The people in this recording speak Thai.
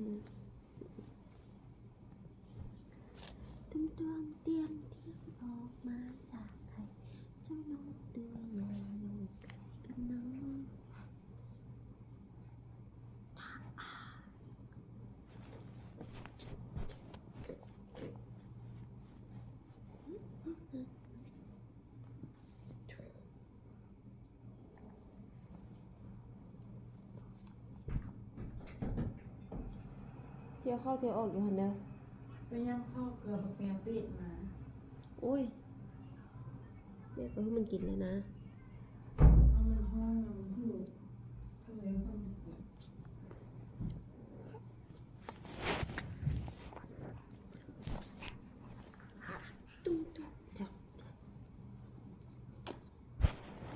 ตุ้มตวงเตียงออกมาจากไข่เจ้านกตัวใหญ่อยู่ไกลกันน้องเที่ยวเข้าเที่ยวออกอยู่หันเด้อไปย่ำข้าวเกลือบักแมวปิดมาโอ้ยแม่ก็ให้มันกินเลยนะ